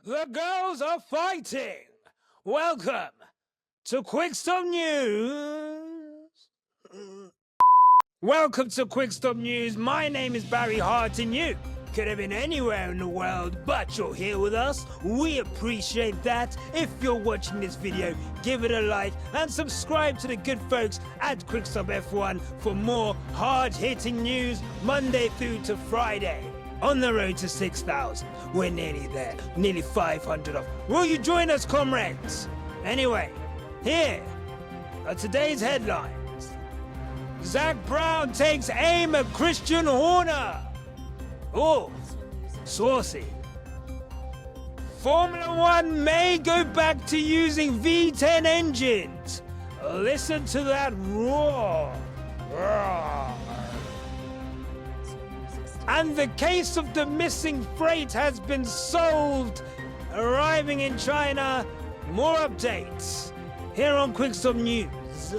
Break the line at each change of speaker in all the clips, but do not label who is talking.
The girls are fighting. Welcome to Quick Stop News. Welcome to Quick Stop News. My name is Barry Hart, and you could have been anywhere in the world, but you're here with us. We appreciate that. If you're watching this video, give it a like and subscribe to the good folks at Quick Stop F1 for more hard-hitting news Monday through to Friday. On the road to 6,000. We're nearly there. Nearly 500 off. Will you join us, comrades? Anyway, here are today's headlines. ZAK Brown takes aim at Christian Horner. Oh, saucy. Formula One may go back to using V10 engines. Listen to that roar. Roar. And the case of the missing freight has been solved. Arriving in China. More updates here on Quick Stop News.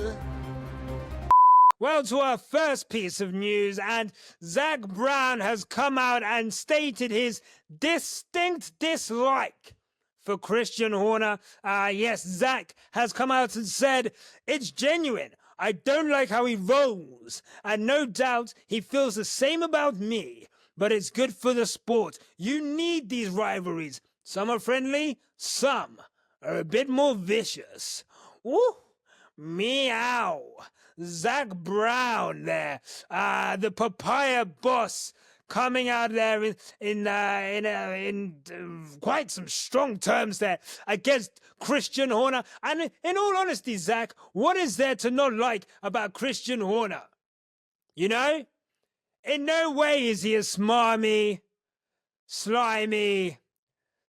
Well, to our first piece of news, and ZAK Brown has come out and stated his distinct dislike for Christian Horner. Yes, ZAK has come out and said it's genuine. I don't like how he rolls, and no doubt he feels the same about me, but it's good for the sport. You need these rivalries. Some are friendly, some are a bit more vicious. Ooh, meow. ZAK Brown there, the papaya boss, coming out there in quite some strong terms there against Christian Horner. And in all honesty, ZAK, what is there to not like about Christian Horner? You know? In no way is he a smarmy, slimy,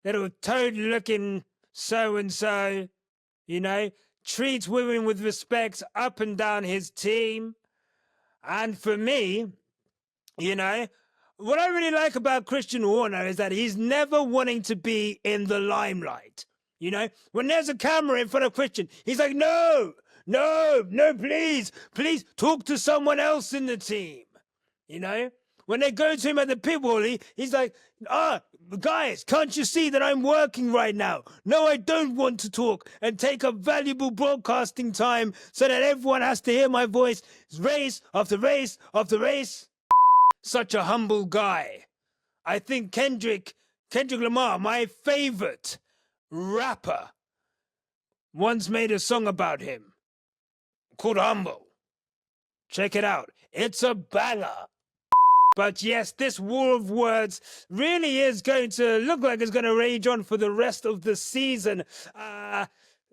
little toad-looking so-and-so, you know? Treats women with respect up and down his team. And for me, you know, what I really like about Christian Horner is that he's never wanting to be in the limelight. You know, when there's a camera in front of Christian, he's like, no, please, talk to someone else in the team. You know, when they go to him at the pit wall, he's like, guys, can't you see that I'm working right now? No, I don't want to talk and take up valuable broadcasting time so that everyone has to hear my voice race after race after race. Such a humble guy. I think Kendrick Lamar, my favorite rapper, once made a song about him called Humble. Check it out. It's a banger. But yes, this war of words really is going to look like it's going to rage on for the rest of the season.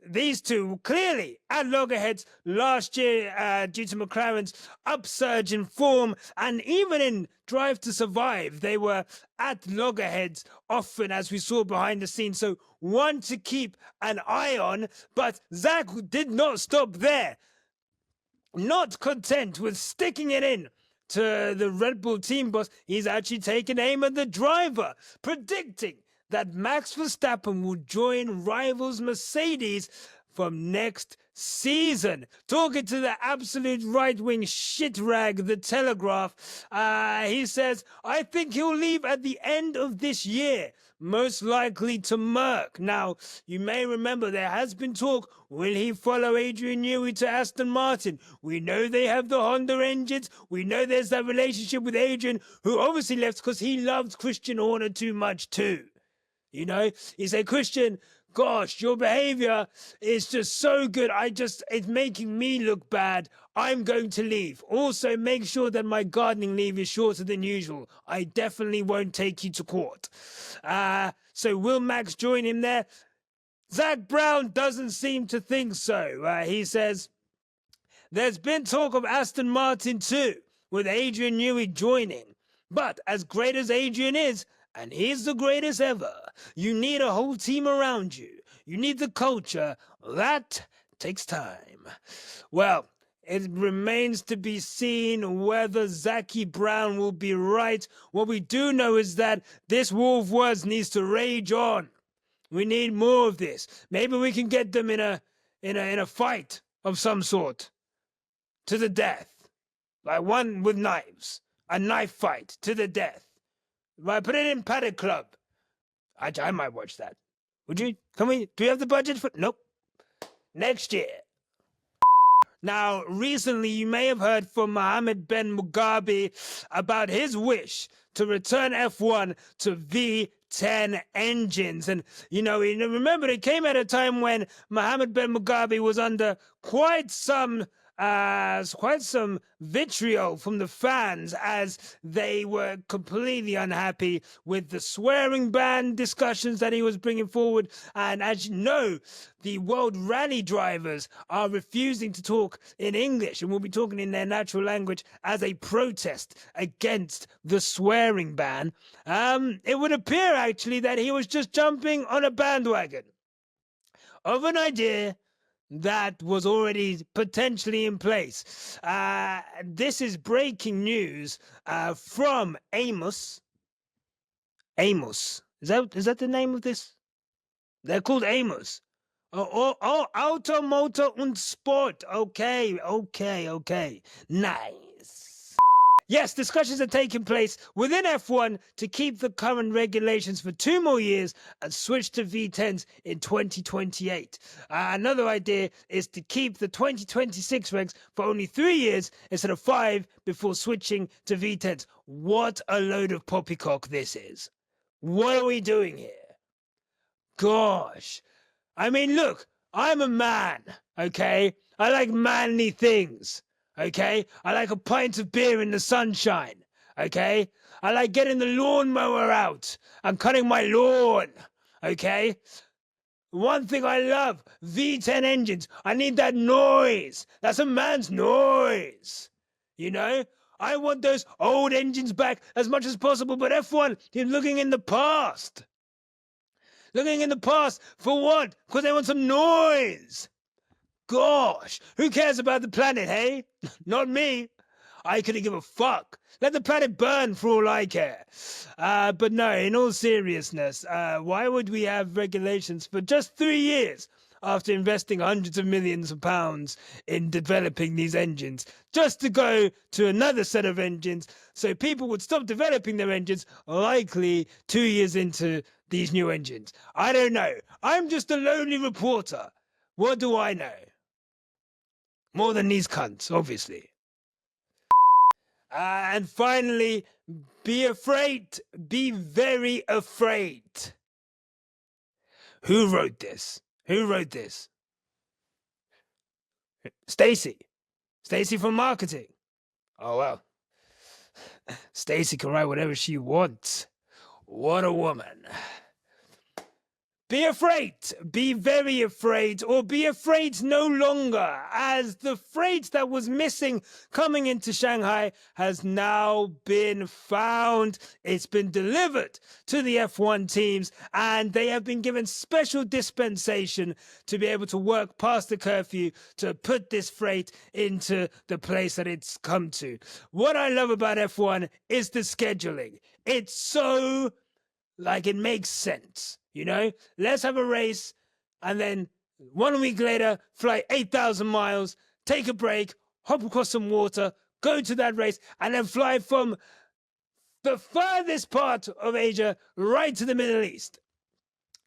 These two clearly at loggerheads last year due to McLaren's upsurge in form, and even in Drive to Survive, they were at loggerheads often, as we saw behind the scenes. So one to keep an eye on, but ZAK did not stop there. Not content with sticking it in to the Red Bull team boss, he's actually taken aim at the driver, predicting that Max Verstappen will join rivals Mercedes from next season. Talking to the absolute right-wing shit rag, The Telegraph, he says, I think he'll leave at the end of this year, most likely to Merck. Now, you may remember there has been talk, will he follow Adrian Newey to Aston Martin? We know they have the Honda engines. We know there's that relationship with Adrian, who obviously left because he loved Christian Horner too much too. You know, he said, Christian, gosh, your behavior is just so good. It's making me look bad. I'm going to leave. Also, make sure that my gardening leave is shorter than usual. I definitely won't take you to court. So will Max join him there? ZAK Brown doesn't seem to think so. He says, there's been talk of Aston Martin too, with Adrian Newey joining. But as great as Adrian is, and he's the greatest ever, you need a whole team around you. You need the culture. That takes time. Well, it remains to be seen whether ZAK Brown will be right. What we do know is that this war of words needs to rage on. We need more of this. Maybe we can get them in a fight of some sort, to the death, like one with knives, a knife fight to the death. Put it in Paddock Club. I might watch that. Would you? Do we have the budget for? Nope. Next year. Now, recently you may have heard from Mohammed Ben Mugabe about his wish to return F1 to V10 engines. And, remember, it came at a time when Mohammed Ben Mugabe was under quite some vitriol from the fans, as they were completely unhappy with the swearing ban discussions that he was bringing forward. And as you know, the World Rally drivers are refusing to talk in English and will be talking in their natural language as a protest against the swearing ban. It would appear actually that he was just jumping on a bandwagon of an idea that was already potentially in place. This is breaking news from Amos. Amos. Is that the name of this? They're called Amos. Oh, Auto, Motor und Sport. Okay. Nice. Yes, discussions are taking place within F1 to keep the current regulations for 2 more years and switch to V10s in 2028. Another idea is to keep the 2026 regs for only 3 years instead of 5 before switching to V10s. What a load of poppycock this is. What are we doing here? Gosh. I mean, look, I'm a man, okay? I like manly things. Okay? I like a pint of beer in the sunshine. Okay? I like getting the lawnmower out and cutting my lawn. Okay? One thing I love, V10 engines. I need that noise. That's a man's noise. I want those old engines back as much as possible, but F1 is looking in the past. Looking in the past for what? Because they want some noise. Gosh, who cares about the planet, hey? Not me. I couldn't give a fuck. Let the planet burn for all I care. But no, in all seriousness, why would we have regulations for just 3 years after investing hundreds of millions of pounds in developing these engines, just to go to another set of engines so people would stop developing their engines likely 2 years into these new engines? I don't know. I'm just a lonely reporter. What do I know? More than these cunts, obviously. And finally, be afraid. Be very afraid. Who wrote this? Stacy. Stacy from marketing. Oh, well. Stacy can write whatever she wants. What a woman. Be afraid, be very afraid, or be afraid no longer, as the freight that was missing coming into Shanghai has now been found. It's been delivered to the F1 teams, and they have been given special dispensation to be able to work past the curfew to put this freight into the place that it's come to. What I love about F1 is the scheduling. It's so, it makes sense. Let's have a race, and then 1 week later, fly 8,000 miles, take a break, hop across some water, go to that race, and then fly from the furthest part of Asia right to the Middle East.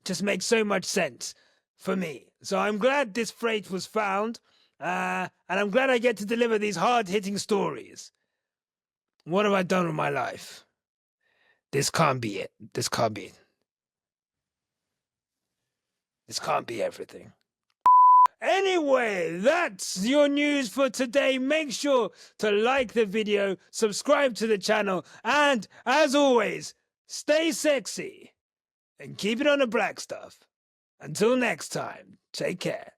Just makes so much sense for me. So I'm glad this freight was found, and I'm glad I get to deliver these hard-hitting stories. What have I done with my life? This can't be it. This can't be everything. Anyway, that's your news for today. Make sure to like the video, subscribe to the channel, and as always, stay sexy and keep it on the black stuff. Until next time, take care.